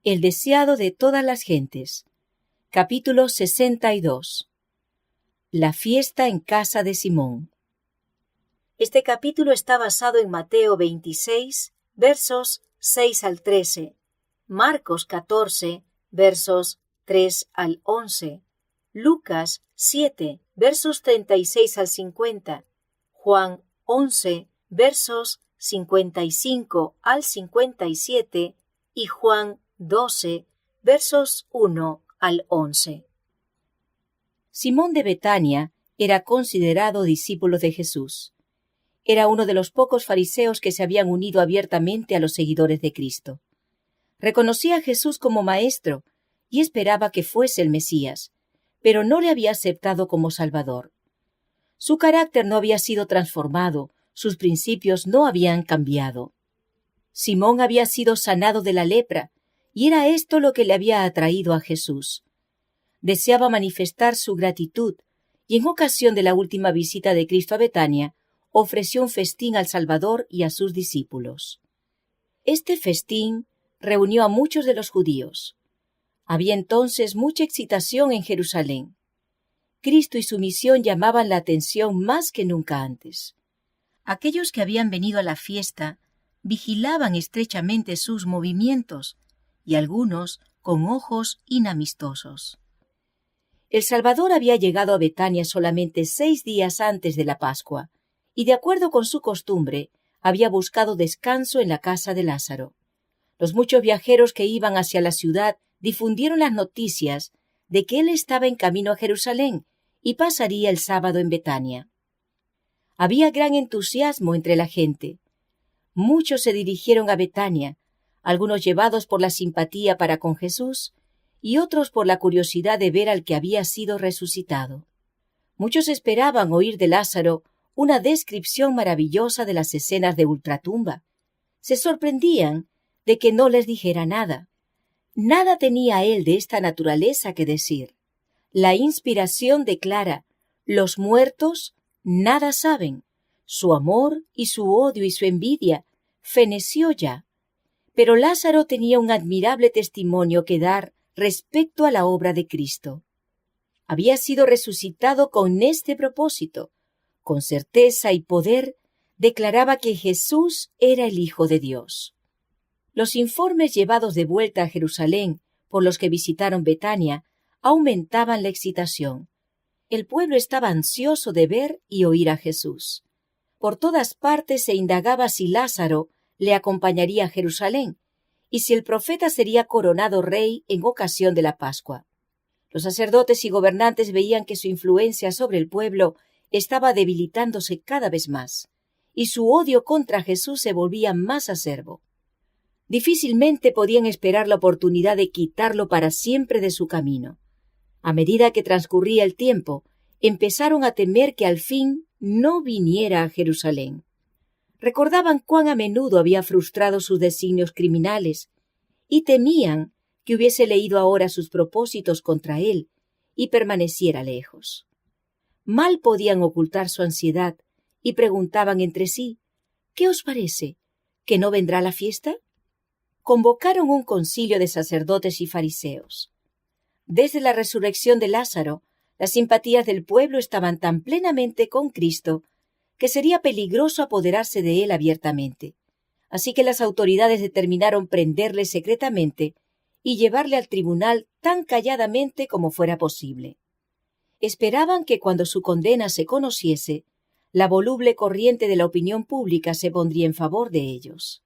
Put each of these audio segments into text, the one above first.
El deseado de todas las gentes. Capítulo 62. La fiesta en casa de Simón. Este capítulo está basado en Mateo 26, versos 6 al 13, Marcos 14, versos 3 al 11, Lucas 7, versos 36 al 50, Juan 11, versos 55 al 57 y Juan 12, versos 1 al 11. Simón de Betania era considerado discípulo de Jesús. Era uno de los pocos fariseos que se habían unido abiertamente a los seguidores de Cristo. Reconocía a Jesús como maestro y esperaba que fuese el Mesías, pero no le había aceptado como Salvador. Su carácter no había sido transformado, sus principios no habían cambiado. Simón había sido sanado de la lepra, y era esto lo que le había atraído a Jesús. Deseaba manifestar su gratitud, y en ocasión de la última visita de Cristo a Betania, ofreció un festín al Salvador y a sus discípulos. Este festín reunió a muchos de los judíos. Había entonces mucha excitación en Jerusalén. Cristo y su misión llamaban la atención más que nunca antes. Aquellos que habían venido a la fiesta vigilaban estrechamente sus movimientos, y algunos con ojos inamistosos. El Salvador había llegado a Betania solamente 6 días antes de la Pascua, y de acuerdo con su costumbre, había buscado descanso en la casa de Lázaro. Los muchos viajeros que iban hacia la ciudad difundieron las noticias de que él estaba en camino a Jerusalén y pasaría el sábado en Betania. Había gran entusiasmo entre la gente. Muchos se dirigieron a Betania, algunos llevados por la simpatía para con Jesús y otros por la curiosidad de ver al que había sido resucitado. Muchos esperaban oír de Lázaro una descripción maravillosa de las escenas de ultratumba. Se sorprendían de que no les dijera nada. Nada tenía él de esta naturaleza que decir. La inspiración declara: los muertos nada saben. Su amor y su odio y su envidia feneció ya. Pero Lázaro tenía un admirable testimonio que dar respecto a la obra de Cristo. Había sido resucitado con este propósito. Con certeza y poder declaraba que Jesús era el Hijo de Dios. Los informes llevados de vuelta a Jerusalén por los que visitaron Betania aumentaban la excitación. El pueblo estaba ansioso de ver y oír a Jesús. Por todas partes se indagaba si Lázaro le acompañaría a Jerusalén y si el profeta sería coronado rey en ocasión de la Pascua. Los sacerdotes y gobernantes veían que su influencia sobre el pueblo estaba debilitándose cada vez más, y su odio contra Jesús se volvía más acerbo. Difícilmente podían esperar la oportunidad de quitarlo para siempre de su camino. A medida que transcurría el tiempo, empezaron a temer que al fin no viniera a Jerusalén. Recordaban cuán a menudo había frustrado sus designios criminales y temían que hubiese leído ahora sus propósitos contra él y permaneciera lejos. Mal podían ocultar su ansiedad y preguntaban entre sí: ¿qué os parece? ¿Que no vendrá la fiesta? Convocaron un concilio de sacerdotes y fariseos. Desde la resurrección de Lázaro, las simpatías del pueblo estaban tan plenamente con Cristo que sería peligroso apoderarse de él abiertamente. Así que las autoridades determinaron prenderle secretamente y llevarle al tribunal tan calladamente como fuera posible. Esperaban que cuando su condena se conociese, la voluble corriente de la opinión pública se pondría en favor de ellos.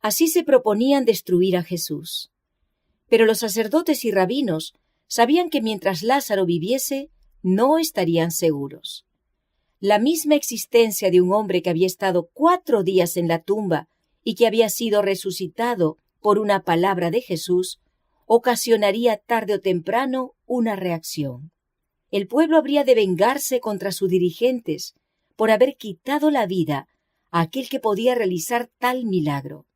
Así se proponían destruir a Jesús. Pero los sacerdotes y rabinos sabían que mientras Lázaro viviese, no estarían seguros. La misma existencia de un hombre que había estado 4 días en la tumba y que había sido resucitado por una palabra de Jesús, ocasionaría tarde o temprano una reacción. El pueblo habría de vengarse contra sus dirigentes por haber quitado la vida a aquel que podía realizar tal milagro.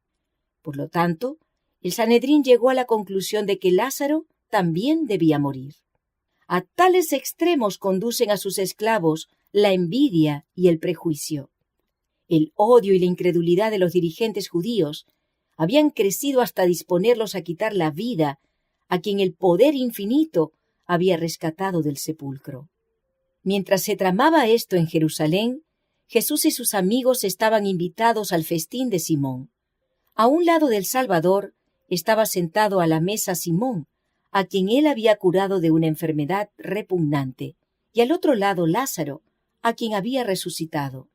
Por lo tanto, el Sanedrín llegó a la conclusión de que Lázaro también debía morir. A tales extremos conducen a sus esclavos la envidia y el prejuicio. El odio y la incredulidad de los dirigentes judíos habían crecido hasta disponerlos a quitar la vida a quien el poder infinito había rescatado del sepulcro. Mientras se tramaba esto en Jerusalén, Jesús y sus amigos estaban invitados al festín de Simón. A un lado del Salvador estaba sentado a la mesa Simón, a quien él había curado de una enfermedad repugnante, y al otro lado Lázaro, a quien había resucitado.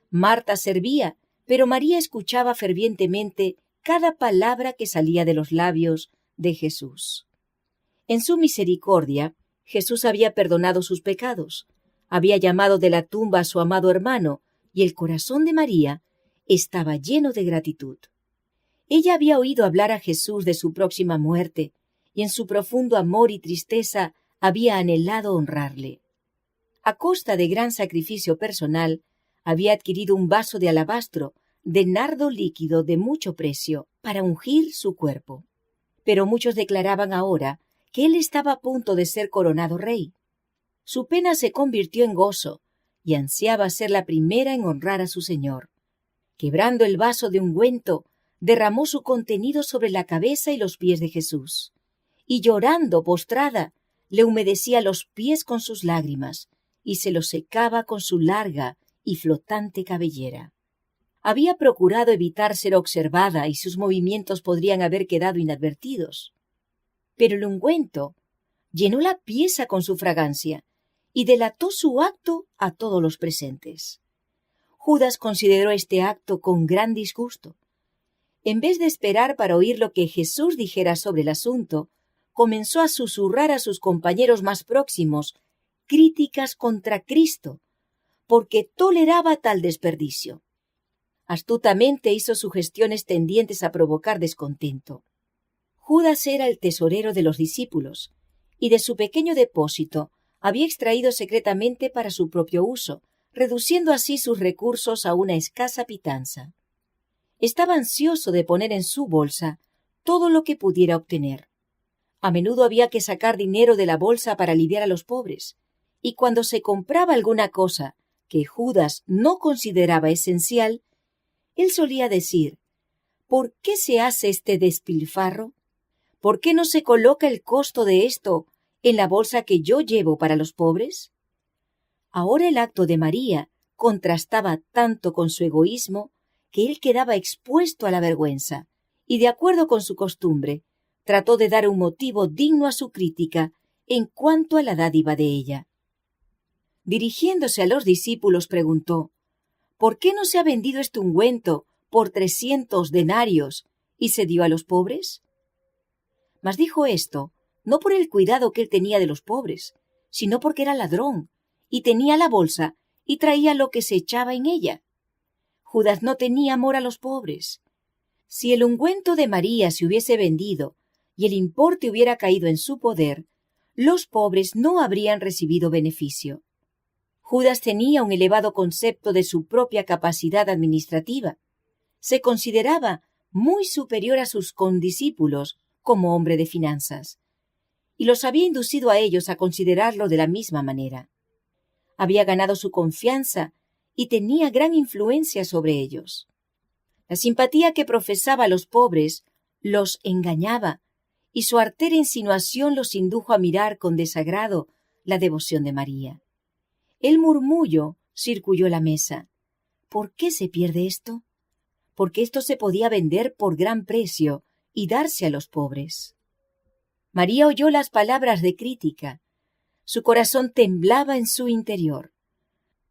Marta servía, pero María escuchaba fervientemente cada palabra que salía de los labios de Jesús. En su misericordia, Jesús había perdonado sus pecados, había llamado de la tumba a su amado hermano, y el corazón de María estaba lleno de gratitud. Ella había oído hablar a Jesús de su próxima muerte, y en su profundo amor y tristeza había anhelado honrarle. A costa de gran sacrificio personal, había adquirido un vaso de alabastro de nardo líquido de mucho precio para ungir su cuerpo. Pero muchos declaraban ahora que él estaba a punto de ser coronado rey. Su pena se convirtió en gozo y ansiaba ser la primera en honrar a su Señor. Quebrando el vaso de ungüento, derramó su contenido sobre la cabeza y los pies de Jesús, y llorando postrada, le humedecía los pies con sus lágrimas y se los secaba con su larga y flotante cabellera. Había procurado evitar ser observada y sus movimientos podrían haber quedado inadvertidos. Pero el ungüento llenó la pieza con su fragancia y delató su acto a todos los presentes. Judas consideró este acto con gran disgusto. En vez de esperar para oír lo que Jesús dijera sobre el asunto, comenzó a susurrar a sus compañeros más próximos críticas contra Cristo, porque toleraba tal desperdicio. Astutamente hizo sugestiones tendientes a provocar descontento. Judas era el tesorero de los discípulos, y de su pequeño depósito había extraído secretamente para su propio uso, reduciendo así sus recursos a una escasa pitanza. Estaba ansioso de poner en su bolsa todo lo que pudiera obtener. A menudo había que sacar dinero de la bolsa para aliviar a los pobres, y cuando se compraba alguna cosa que Judas no consideraba esencial, él solía decir: ¿por qué se hace este despilfarro? ¿Por qué no se coloca el costo de esto en la bolsa que yo llevo para los pobres? Ahora el acto de María contrastaba tanto con su egoísmo que él quedaba expuesto a la vergüenza, y de acuerdo con su costumbre, trató de dar un motivo digno a su crítica en cuanto a la dádiva de ella. Dirigiéndose a los discípulos, preguntó: ¿por qué no se ha vendido este ungüento por 300 denarios y se dio a los pobres? Mas dijo esto no por el cuidado que él tenía de los pobres, sino porque era ladrón, y tenía la bolsa y traía lo que se echaba en ella. Judas no tenía amor a los pobres. Si el ungüento de María se hubiese vendido y el importe hubiera caído en su poder, los pobres no habrían recibido beneficio. Judas tenía un elevado concepto de su propia capacidad administrativa. Se consideraba muy superior a sus condiscípulos como hombre de finanzas, y los había inducido a ellos a considerarlo de la misma manera. Había ganado su confianza y tenía gran influencia sobre ellos. La simpatía que profesaba a los pobres los engañaba, y su artera insinuación los indujo a mirar con desagrado la devoción de María. El murmullo circuló la mesa. ¿Por qué se pierde esto? Porque esto se podía vender por gran precio y darse a los pobres. María oyó las palabras de crítica. Su corazón temblaba en su interior.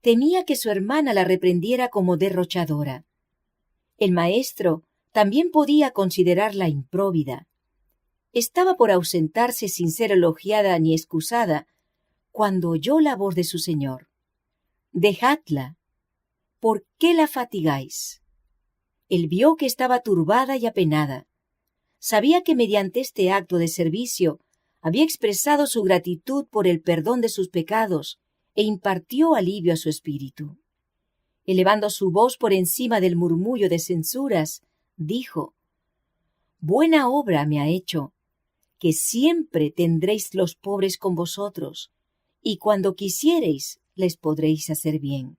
Temía que su hermana la reprendiera como derrochadora. El maestro también podía considerarla impróvida. Estaba por ausentarse sin ser elogiada ni excusada, cuando oyó la voz de su Señor: «Dejadla. ¿Por qué la fatigáis?» Él vio que estaba turbada y apenada. Sabía que mediante este acto de servicio había expresado su gratitud por el perdón de sus pecados e impartió alivio a su espíritu. Elevando su voz por encima del murmullo de censuras, dijo: «Buena obra me ha hecho, que siempre tendréis los pobres con vosotros, y cuando quisiereis les podréis hacer bien.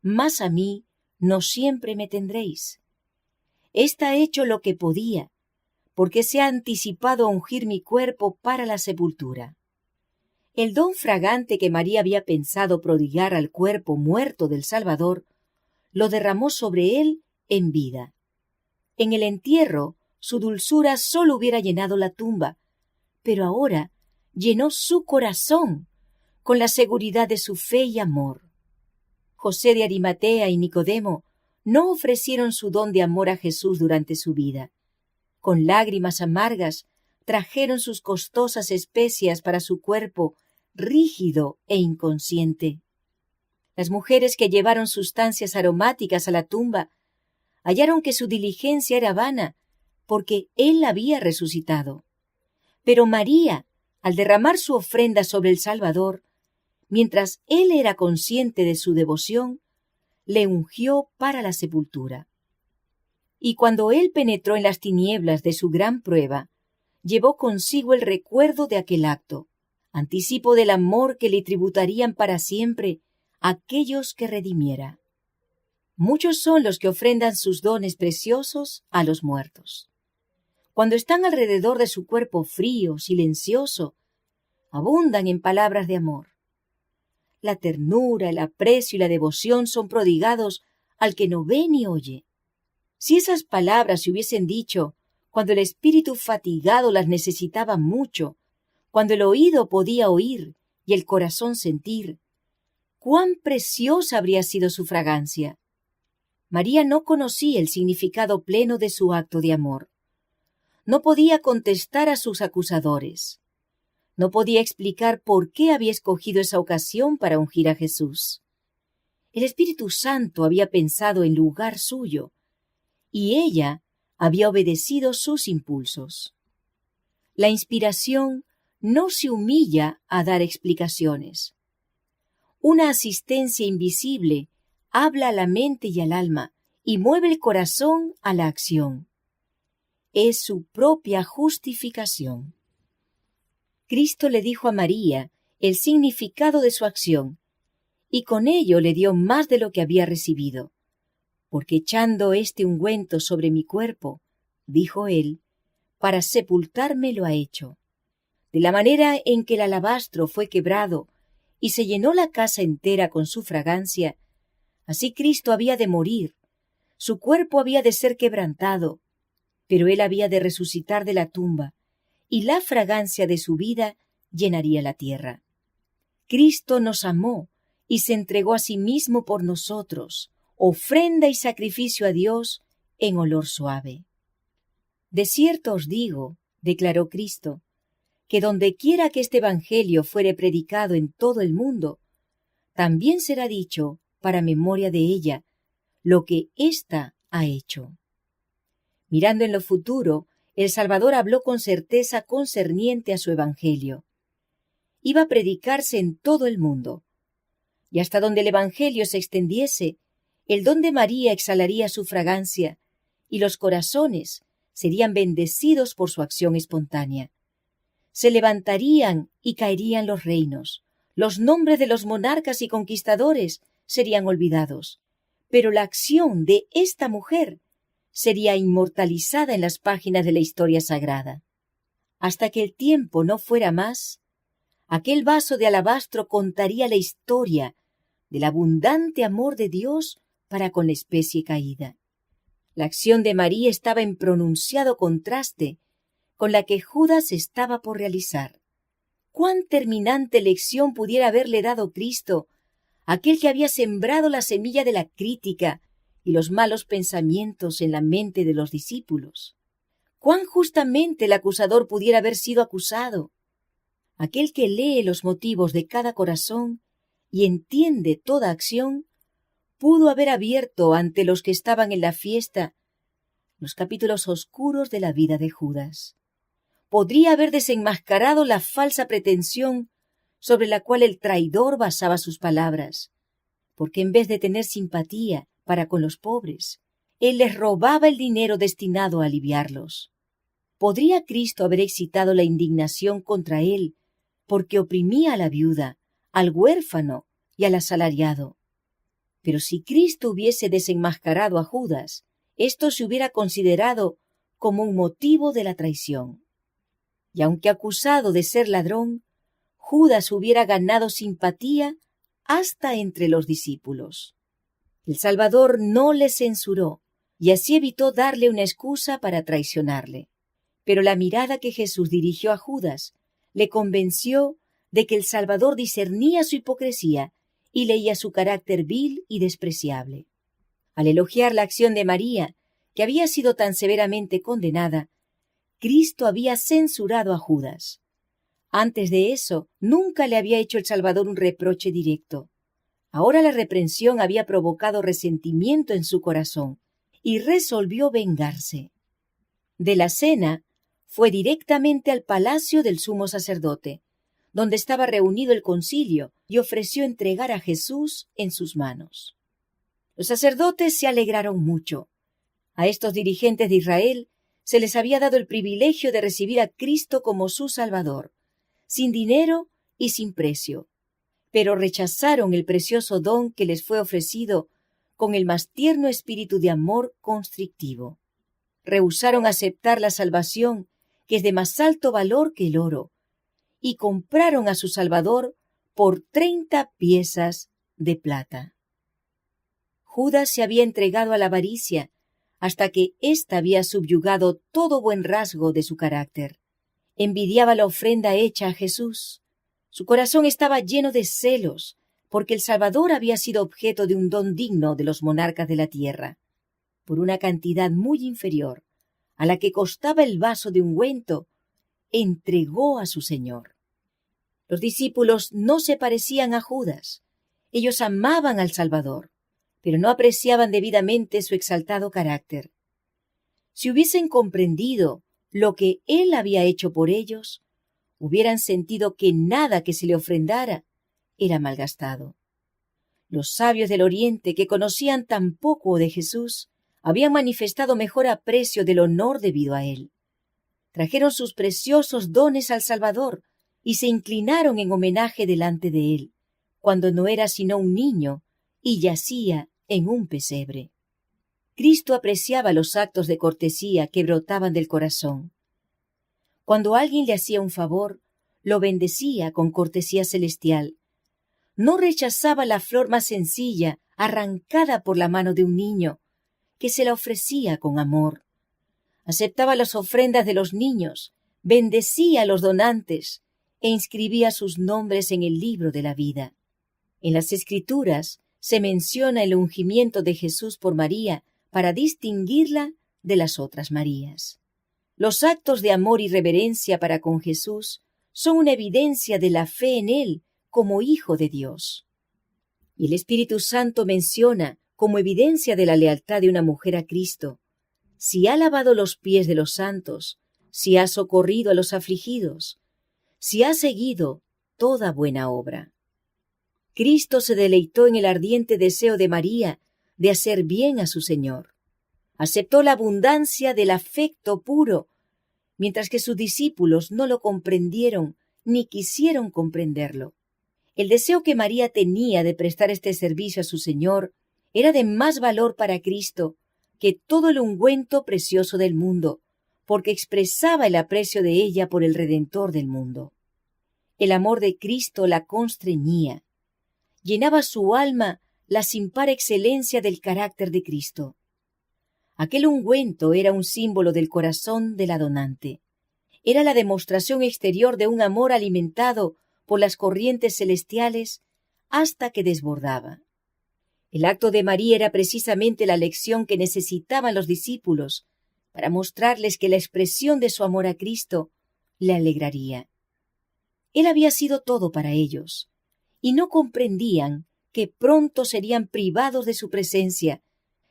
Mas a mí no siempre me tendréis. Ésta ha hecho lo que podía, porque se ha anticipado a ungir mi cuerpo para la sepultura. El don fragante que María había pensado prodigar al cuerpo muerto del Salvador, lo derramó sobre él en vida. En el entierro, su dulzura sólo hubiera llenado la tumba, pero ahora llenó su corazón con la seguridad de su fe y amor. José de Arimatea y Nicodemo no ofrecieron su don de amor a Jesús durante su vida. Con lágrimas amargas trajeron sus costosas especias para su cuerpo rígido e inconsciente. Las mujeres que llevaron sustancias aromáticas a la tumba hallaron que su diligencia era vana, porque él había resucitado. Pero María, al derramar su ofrenda sobre el Salvador, mientras él era consciente de su devoción, le ungió para la sepultura. Y cuando él penetró en las tinieblas de su gran prueba, llevó consigo el recuerdo de aquel acto, anticipo del amor que le tributarían para siempre aquellos que redimiera. Muchos son los que ofrendan sus dones preciosos a los muertos. Cuando están alrededor de su cuerpo frío, silencioso, abundan en palabras de amor. La ternura, el aprecio y la devoción son prodigados al que no ve ni oye. Si esas palabras se hubiesen dicho cuando el espíritu fatigado las necesitaba mucho, cuando el oído podía oír y el corazón sentir, cuán preciosa habría sido su fragancia. María no conocía el significado pleno de su acto de amor. No podía contestar a sus acusadores. No podía explicar por qué había escogido esa ocasión para ungir a Jesús. El Espíritu Santo había pensado en lugar suyo, y ella había obedecido sus impulsos. La inspiración no se humilla a dar explicaciones. Una asistencia invisible habla a la mente y al alma y mueve el corazón a la acción. Es su propia justificación. Cristo le dijo a María el significado de su acción, y con ello le dio más de lo que había recibido. Porque echando este ungüento sobre mi cuerpo, dijo él, para sepultarme lo ha hecho. De la manera en que el alabastro fue quebrado y se llenó la casa entera con su fragancia, así Cristo había de morir, su cuerpo había de ser quebrantado, pero él había de resucitar de la tumba, y la fragancia de su vida llenaría la tierra. Cristo nos amó y se entregó a sí mismo por nosotros, ofrenda y sacrificio a Dios en olor suave. De cierto os digo, declaró Cristo, que donde quiera que este Evangelio fuere predicado en todo el mundo, también será dicho, para memoria de ella, lo que ésta ha hecho. Mirando en lo futuro, el Salvador habló con certeza concerniente a su Evangelio. Iba a predicarse en todo el mundo, y hasta donde el Evangelio se extendiese, el don de María exhalaría su fragancia, y los corazones serían bendecidos por su acción espontánea. Se levantarían y caerían los reinos, los nombres de los monarcas y conquistadores serían olvidados, pero la acción de esta mujer sería inmortalizada en las páginas de la historia sagrada. Hasta que el tiempo no fuera más, aquel vaso de alabastro contaría la historia del abundante amor de Dios para con la especie caída. La acción de María estaba en pronunciado contraste con la que Judas estaba por realizar. Cuán terminante lección pudiera haberle dado Cristo, aquel que había sembrado la semilla de la crítica y los malos pensamientos en la mente de los discípulos. Cuán justamente el acusador pudiera haber sido acusado. Aquel que lee los motivos de cada corazón y entiende toda acción, pudo haber abierto ante los que estaban en la fiesta los capítulos oscuros de la vida de Judas. Podría haber desenmascarado la falsa pretensión sobre la cual el traidor basaba sus palabras, porque en vez de tener simpatía para con los pobres, él les robaba el dinero destinado a aliviarlos. ¿Podría Cristo haber excitado la indignación contra él porque oprimía a la viuda, al huérfano y al asalariado? Pero si Cristo hubiese desenmascarado a Judas, esto se hubiera considerado como un motivo de la traición. Y aunque acusado de ser ladrón, Judas hubiera ganado simpatía hasta entre los discípulos. El Salvador no le censuró y así evitó darle una excusa para traicionarle. Pero la mirada que Jesús dirigió a Judas le convenció de que el Salvador discernía su hipocresía y leía su carácter vil y despreciable. Al elogiar la acción de María, que había sido tan severamente condenada, Cristo había censurado a Judas. Antes de eso, nunca le había hecho el Salvador un reproche directo. Ahora la reprensión había provocado resentimiento en su corazón y resolvió vengarse. De la cena, fue directamente al palacio del sumo sacerdote, donde estaba reunido el concilio, y ofreció entregar a Jesús en sus manos. Los sacerdotes se alegraron mucho. A estos dirigentes de Israel se les había dado el privilegio de recibir a Cristo como su Salvador, sin dinero y sin precio, pero rechazaron el precioso don que les fue ofrecido con el más tierno espíritu de amor constrictivo. Rehusaron aceptar la salvación, que es de más alto valor que el oro, y compraron a su Salvador por 30 piezas de plata. Judas se había entregado a la avaricia hasta que ésta había subyugado todo buen rasgo de su carácter. Envidiaba la ofrenda hecha a Jesús. Su corazón estaba lleno de celos, porque el Salvador había sido objeto de un don digno de los monarcas de la tierra, por una cantidad muy inferior a la que costaba el vaso de ungüento, entregó a su Señor. Los discípulos no se parecían a Judas. Ellos amaban al Salvador, pero no apreciaban debidamente su exaltado carácter. Si hubiesen comprendido lo que él había hecho por ellos, hubieran sentido que nada que se le ofrendara era malgastado. Los sabios del Oriente, que conocían tan poco de Jesús, habían manifestado mejor aprecio del honor debido a él. Trajeron sus preciosos dones al Salvador y se inclinaron en homenaje delante de él, cuando no era sino un niño y yacía en un pesebre. Cristo apreciaba los actos de cortesía que brotaban del corazón. Cuando alguien le hacía un favor, lo bendecía con cortesía celestial. No rechazaba la flor más sencilla, arrancada por la mano de un niño, que se la ofrecía con amor. Aceptaba las ofrendas de los niños, bendecía a los donantes e inscribía sus nombres en el libro de la vida. En las Escrituras se menciona el ungimiento de Jesús por María para distinguirla de las otras Marías. Los actos de amor y reverencia para con Jesús son una evidencia de la fe en Él como Hijo de Dios. Y el Espíritu Santo menciona, como evidencia de la lealtad de una mujer a Cristo, si ha lavado los pies de los santos, si ha socorrido a los afligidos, si ha seguido toda buena obra. Cristo se deleitó en el ardiente deseo de María de hacer bien a su Señor. Aceptó la abundancia del afecto puro, mientras que sus discípulos no lo comprendieron ni quisieron comprenderlo. El deseo que María tenía de prestar este servicio a su Señor era de más valor para Cristo que todo el ungüento precioso del mundo, porque expresaba el aprecio de ella por el Redentor del mundo. El amor de Cristo la constreñía. Llenaba su alma la sin par excelencia del carácter de Cristo. Aquel ungüento era un símbolo del corazón de la donante. Era la demostración exterior de un amor alimentado por las corrientes celestiales hasta que desbordaba. El acto de María era precisamente la lección que necesitaban los discípulos para mostrarles que la expresión de su amor a Cristo le alegraría. Él había sido todo para ellos, y no comprendían que pronto serían privados de su presencia,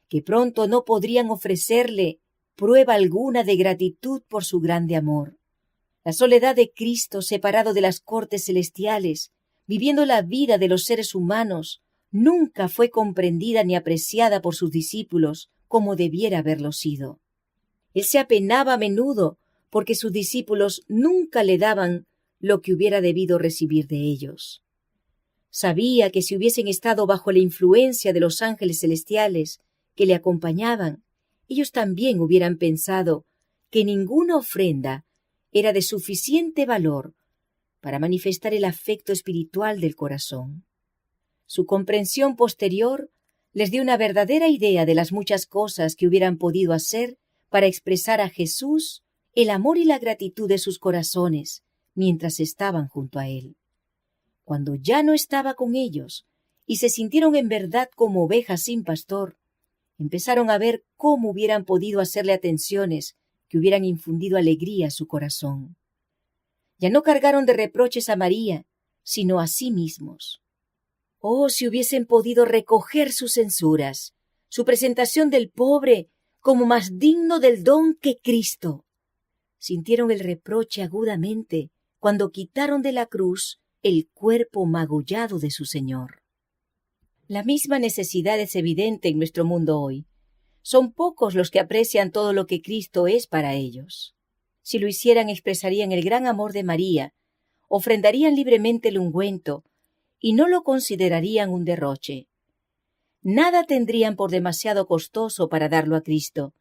que pronto no podrían ofrecerle prueba alguna de gratitud por su grande amor. La soledad de Cristo, separado de las cortes celestiales, viviendo la vida de los seres humanos, nunca fue comprendida ni apreciada por sus discípulos como debiera haberlo sido. Él se apenaba a menudo porque sus discípulos nunca le daban lo que hubiera debido recibir de ellos. Sabía que si hubiesen estado bajo la influencia de los ángeles celestiales que le acompañaban, ellos también hubieran pensado que ninguna ofrenda era de suficiente valor para manifestar el afecto espiritual del corazón. Su comprensión posterior les dio una verdadera idea de las muchas cosas que hubieran podido hacer para expresar a Jesús el amor y la gratitud de sus corazones mientras estaban junto a Él. Cuando ya no estaba con ellos y se sintieron en verdad como ovejas sin pastor, empezaron a ver cómo hubieran podido hacerle atenciones que hubieran infundido alegría a su corazón. Ya no cargaron de reproches a María, sino a sí mismos. Oh, si hubiesen podido recoger sus censuras, su presentación del pobre como más digno del don que Cristo. Sintieron el reproche agudamente cuando quitaron de la cruz el cuerpo magullado de su Señor. La misma necesidad es evidente en nuestro mundo hoy. Son pocos los que aprecian todo lo que Cristo es para ellos. Si lo hicieran, expresarían el gran amor de María, ofrendarían libremente el ungüento y no lo considerarían un derroche. Nada tendrían por demasiado costoso para darlo a Cristo.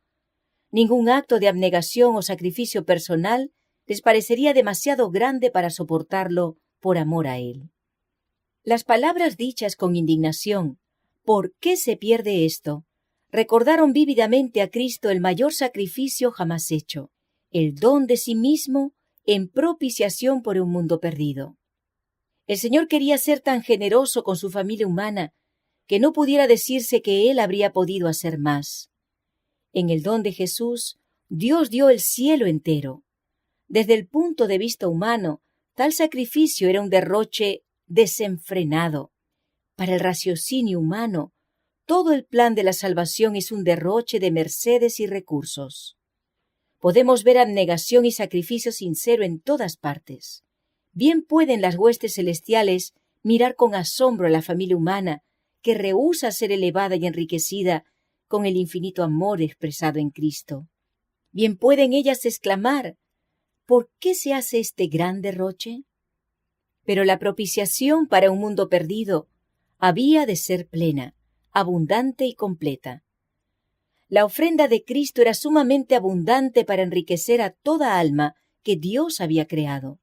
Ningún acto de abnegación o sacrificio personal les parecería demasiado grande para soportarlo por amor a Él. Las palabras dichas con indignación, ¿por qué se pierde esto?, recordaron vívidamente a Cristo el mayor sacrificio jamás hecho, el don de sí mismo en propiciación por un mundo perdido. El Señor quería ser tan generoso con su familia humana que no pudiera decirse que Él habría podido hacer más. En el don de Jesús, Dios dio el cielo entero. Desde el punto de vista humano, tal sacrificio era un derroche desenfrenado. Para el raciocinio humano, todo el plan de la salvación es un derroche de mercedes y recursos. Podemos ver abnegación y sacrificio sincero en todas partes. Bien pueden las huestes celestiales mirar con asombro a la familia humana que rehúsa ser elevada y enriquecida con el infinito amor expresado en Cristo. Bien pueden ellas exclamar, ¿por qué se hace este gran derroche? Pero la propiciación para un mundo perdido había de ser plena, abundante y completa. La ofrenda de Cristo era sumamente abundante para enriquecer a toda alma que Dios había creado.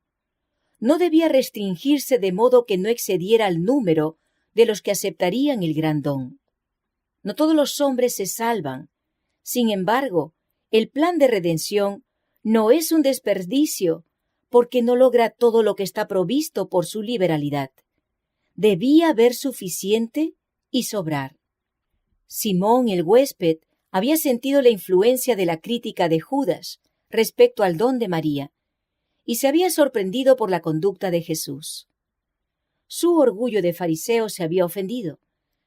No debía restringirse de modo que no excediera el número de los que aceptarían el gran don. No todos los hombres se salvan. Sin embargo, el plan de redención no es un desperdicio porque no logra todo lo que está provisto por su liberalidad. Debía haber suficiente y sobrar. Simón, el huésped, había sentido la influencia de la crítica de Judas respecto al don de María y se había sorprendido por la conducta de Jesús. Su orgullo de fariseo se había ofendido.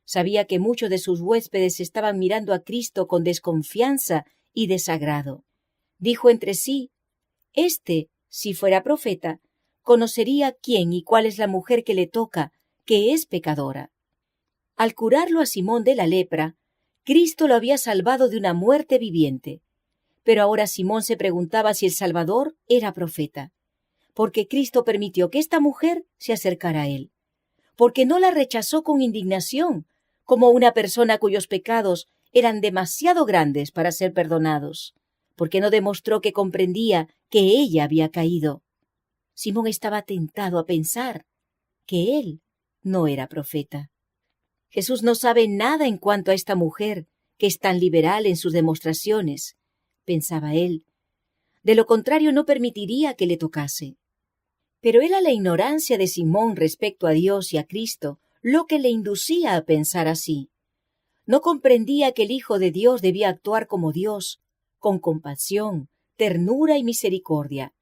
Sabía que muchos de sus huéspedes estaban mirando a Cristo con desconfianza y desagrado. Dijo entre sí, si fuera profeta, conocería quién y cuál es la mujer que le toca, que es pecadora. Al curarlo a Simón de la lepra, Cristo lo había salvado de una muerte viviente. Pero ahora Simón se preguntaba si el Salvador era profeta, porque Cristo permitió que esta mujer se acercara a él, porque no la rechazó con indignación, como una persona cuyos pecados eran demasiado grandes para ser perdonados, porque no demostró que comprendía que ella había caído. Simón estaba tentado a pensar que él no era profeta. Jesús no sabe nada en cuanto a esta mujer, que es tan liberal en sus demostraciones, pensaba él. De lo contrario, no permitiría que le tocase. Pero era la ignorancia de Simón respecto a Dios y a Cristo lo que le inducía a pensar así. No comprendía que el Hijo de Dios debía actuar como Dios, con compasión, ternura y misericordia.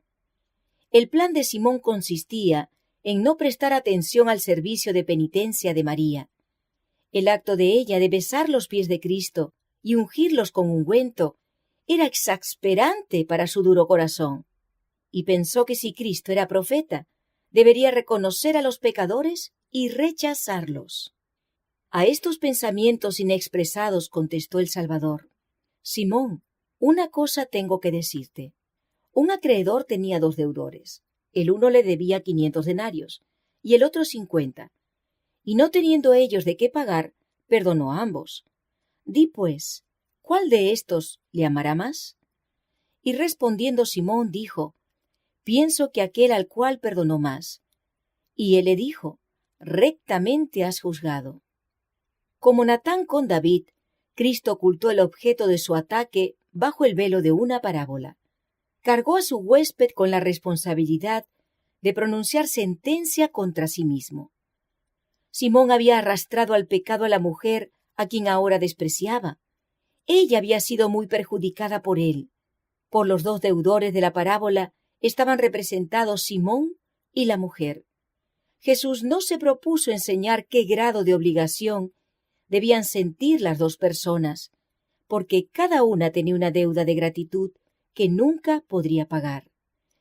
El plan de Simón consistía en no prestar atención al servicio de penitencia de María. El acto de ella de besar los pies de Cristo y ungirlos con ungüento era exasperante para su duro corazón, y pensó que si Cristo era profeta, debería reconocer a los pecadores y rechazarlos. A estos pensamientos inexpresados contestó el Salvador: Simón, una cosa tengo que decirte. Un acreedor tenía 2 deudores. El uno le debía 500 denarios y el otro 50. Y no teniendo ellos de qué pagar, perdonó a ambos. Di pues, ¿cuál de estos le amará más? Y respondiendo Simón dijo, pienso que aquel al cual perdonó más. Y él le dijo, rectamente has juzgado. Como Natán con David, Cristo ocultó el objeto de su ataque bajo el velo de una parábola. Cargó a su huésped con la responsabilidad de pronunciar sentencia contra sí mismo. Simón había arrastrado al pecado a la mujer a quien ahora despreciaba. Ella había sido muy perjudicada por él. Por los dos deudores de la parábola estaban representados Simón y la mujer. Jesús no se propuso enseñar qué grado de obligación debían sentir las dos personas, porque cada una tenía una deuda de gratitud que nunca podría pagar.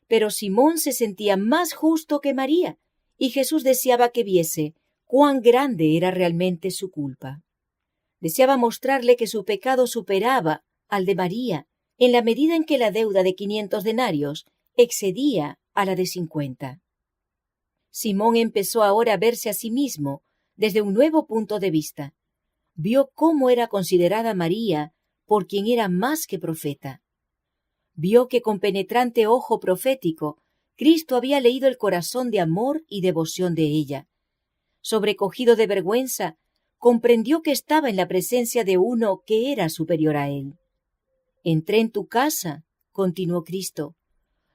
Pero Simón se sentía más justo que María, y Jesús deseaba que viese cuán grande era realmente su culpa. Deseaba mostrarle que su pecado superaba al de María, en la medida en que la deuda de 500 denarios excedía a la de 50. Simón empezó ahora a verse a sí mismo desde un nuevo punto de vista. Vio cómo era considerada María por quien era más que profeta. Vio que con penetrante ojo profético Cristo había leído el corazón de amor y devoción de ella. Sobrecogido de vergüenza, comprendió que estaba en la presencia de uno que era superior a él. Entré en tu casa, continuó Cristo.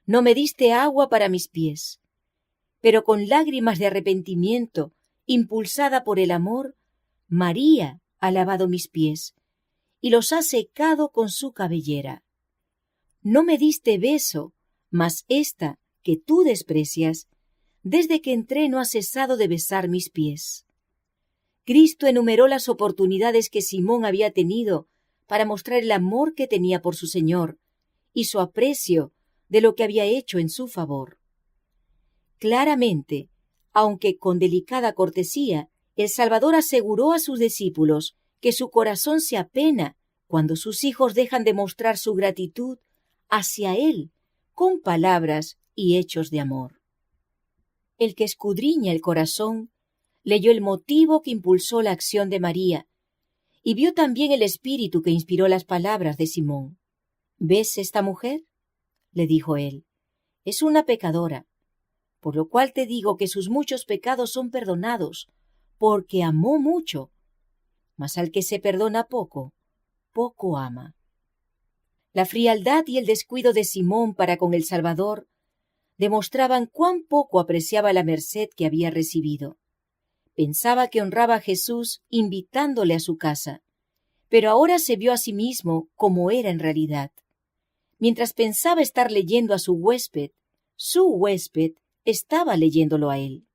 No me diste agua para mis pies, pero con lágrimas de arrepentimiento, impulsada por el amor, María ha lavado mis pies y los ha secado con su cabellera. No me diste beso, mas ésta, que tú desprecias, desde que entré no ha cesado de besar mis pies. Cristo enumeró las oportunidades que Simón había tenido para mostrar el amor que tenía por su Señor y su aprecio de lo que había hecho en su favor. Claramente, aunque con delicada cortesía, el Salvador aseguró a sus discípulos que su corazón se apena cuando sus hijos dejan de mostrar su gratitud hacia Él con palabras y hechos de amor. El que escudriña el corazón leyó el motivo que impulsó la acción de María y vio también el espíritu que inspiró las palabras de Simón. ¿Ves esta mujer?, le dijo él. Es una pecadora, por lo cual te digo que sus muchos pecados son perdonados, porque amó mucho. Mas al que se perdona poco, poco ama. La frialdad y el descuido de Simón para con el Salvador demostraban cuán poco apreciaba la merced que había recibido. Pensaba que honraba a Jesús invitándole a su casa, pero ahora se vio a sí mismo como era en realidad. Mientras pensaba estar leyendo a su huésped estaba leyéndolo a él.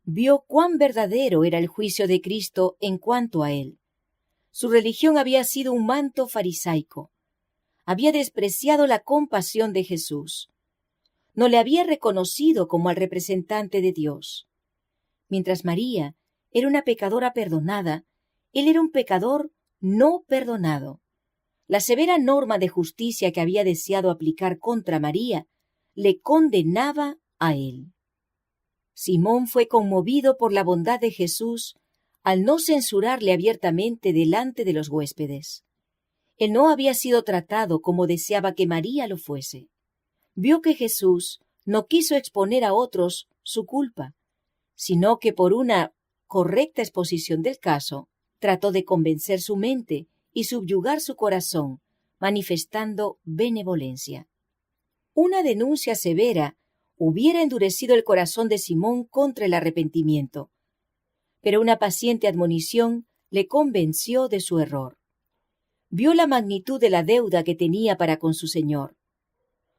Vio cuán verdadero era el juicio de Cristo en cuanto a él. Su religión había sido un manto farisaico. Había despreciado la compasión de Jesús. No le había reconocido como al representante de Dios. Mientras María era una pecadora perdonada, él era un pecador no perdonado. La severa norma de justicia que había deseado aplicar contra María le condenaba a él. Simón fue conmovido por la bondad de Jesús al no censurarle abiertamente delante de los huéspedes. Él no había sido tratado como deseaba que María lo fuese. Vio que Jesús no quiso exponer a otros su culpa, sino que por una correcta exposición del caso, trató de convencer su mente y subyugar su corazón, manifestando benevolencia. Una denuncia severa hubiera endurecido el corazón de Simón contra el arrepentimiento, pero una paciente admonición le convenció de su error. Vio la magnitud de la deuda que tenía para con su Señor.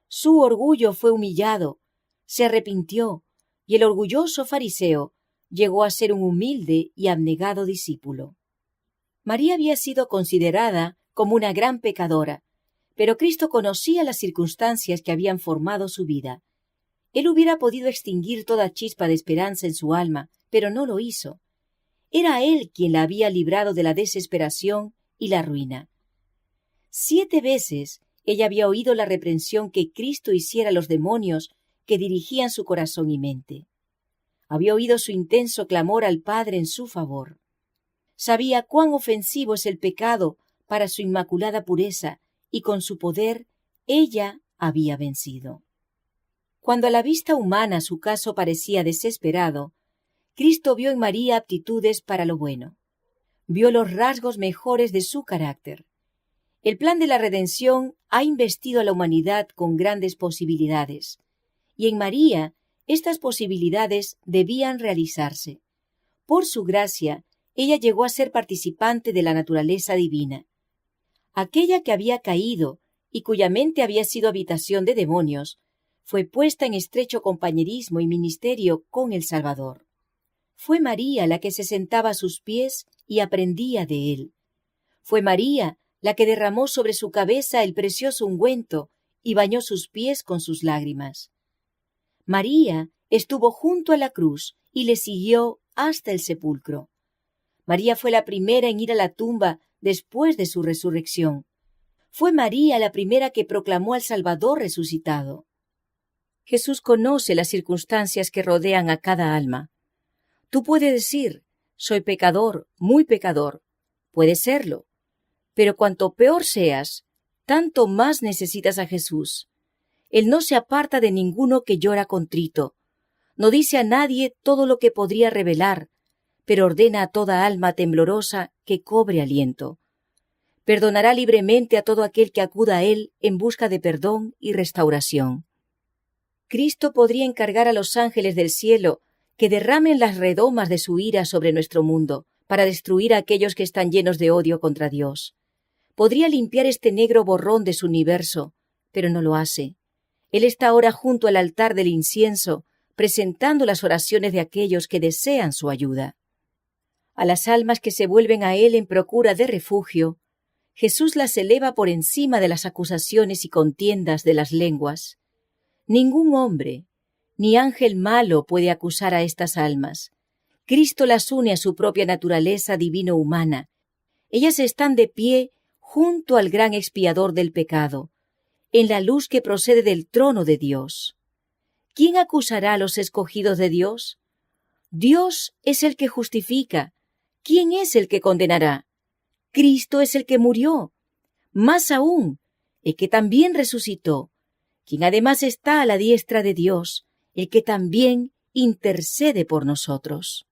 Su orgullo fue humillado, se arrepintió, y el orgulloso fariseo llegó a ser un humilde y abnegado discípulo. María había sido considerada como una gran pecadora, pero Cristo conocía las circunstancias que habían formado su vida. Él hubiera podido extinguir toda chispa de esperanza en su alma, pero no lo hizo. Era Él quien la había librado de la desesperación y la ruina. 7 veces ella había oído la reprensión que Cristo hiciera a los demonios que dirigían su corazón y mente. Había oído su intenso clamor al Padre en su favor. Sabía cuán ofensivo es el pecado para su inmaculada pureza, y con su poder ella había vencido. Cuando a la vista humana su caso parecía desesperado, Cristo vio en María aptitudes para lo bueno. Vio los rasgos mejores de su carácter. El plan de la redención ha investido a la humanidad con grandes posibilidades, y en María estas posibilidades debían realizarse. Por su gracia, ella llegó a ser participante de la naturaleza divina. Aquella que había caído y cuya mente había sido habitación de demonios, fue puesta en estrecho compañerismo y ministerio con el Salvador. Fue María la que se sentaba a sus pies y aprendía de él. Fue María la que derramó sobre su cabeza el precioso ungüento y bañó sus pies con sus lágrimas. María estuvo junto a la cruz y le siguió hasta el sepulcro. María fue la primera en ir a la tumba después de su resurrección. Fue María la primera que proclamó al Salvador resucitado. Jesús conoce las circunstancias que rodean a cada alma. Tú puedes decir, soy pecador, muy pecador. Puede serlo. Pero cuanto peor seas, tanto más necesitas a Jesús. Él no se aparta de ninguno que llora contrito. No dice a nadie todo lo que podría revelar, pero ordena a toda alma temblorosa que cobre aliento. Perdonará libremente a todo aquel que acuda a Él en busca de perdón y restauración. Cristo podría encargar a los ángeles del cielo que derramen las redomas de su ira sobre nuestro mundo, para destruir a aquellos que están llenos de odio contra Dios. Podría limpiar este negro borrón de su universo, pero no lo hace. Él está ahora junto al altar del incienso, presentando las oraciones de aquellos que desean su ayuda. A las almas que se vuelven a Él en procura de refugio, Jesús las eleva por encima de las acusaciones y contiendas de las lenguas. Ningún hombre, ni ángel malo puede acusar a estas almas. Cristo las une a su propia naturaleza divino-humana. Ellas están de pie junto al gran expiador del pecado, en la luz que procede del trono de Dios. ¿Quién acusará a los escogidos de Dios? Dios es el que justifica. ¿Quién es el que condenará? Cristo es el que murió. Más aún, el que también resucitó, quien además está a la diestra de Dios, el que también intercede por nosotros.